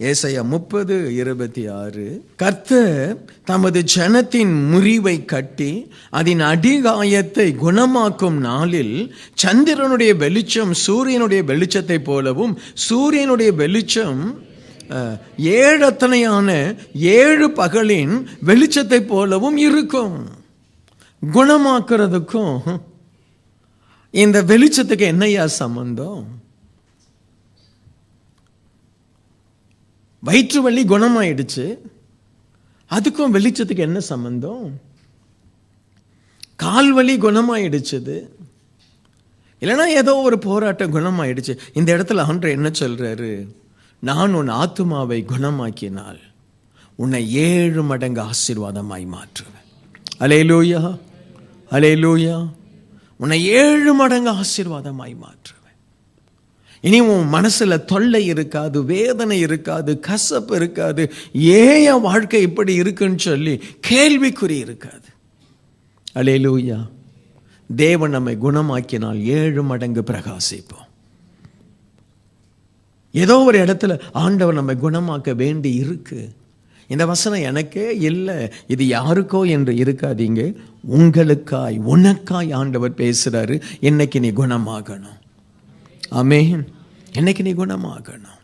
ஏசாயா 30:26, கர்த்தர் தமது ஜனத்தின் முறிவை கட்டி அதன் அடிகாயத்தை குணமாக்கும் நாளில் சந்திரனுடைய வெளிச்சம் சூரியனுடைய வெளிச்சத்தை போலவும் சூரியனுடைய வெளிச்சம் 7 பகலின் வெளிச்சத்தை போலவும் இருக்கும். குணமாக்குறதுக்கும் இந்த வெளிச்சத்துக்கு என்னையா சம்பந்தம்? வயிற்று வலி குணமாயிடுச்சு, அதுக்கும் வெளிச்சத்துக்கு என்ன சம்பந்தம்? கால் வலி குணமாயிடுச்சு, இல்லைன்னா ஏதோ ஒரு போராட்டம் குணமாயிடுச்சு. இந்த இடத்துல ஆண்டவர் என்ன சொல்றாரு? நான் உன் ஆத்துமாவை குணமாக்கினால் உன்னை 7 மடங்கு ஆசீர்வாதமாய் மாற்றுவேன். அல்லேலூயா, அல்லேலூயா. உன்னை 7 மடங்கு ஆசீர்வாதமாய் மாற்றுவேன். இனி உன் மனசுல தொல்லை இருக்காது, வேதனை இருக்காது, கசப்பு இருக்காது. ஏன் வாழ்க்கை இப்படி இருக்குன்னு சொல்லி கேள்விக்குறி இருக்காது. அல்லேலூயா. தேவன் நம்மை குணமாக்கினால் 7 மடங்கு பிரகாசிப்போம். ஏதோ ஒரு இடத்துல ஆண்டவர் நம்மை குணமாக்க வேண்டி இருக்கு. இந்த வசனம் எனக்கே இல்லை, இது யாருக்கோ என்று இருக்காதீங்க. உங்களுக்காய், உனக்காய் ஆண்டவர் பேசுறாரு. என்னைக்கு நீ குணமாகணும். ஆமென். என்னைக்கு நீ குணமாகணும்.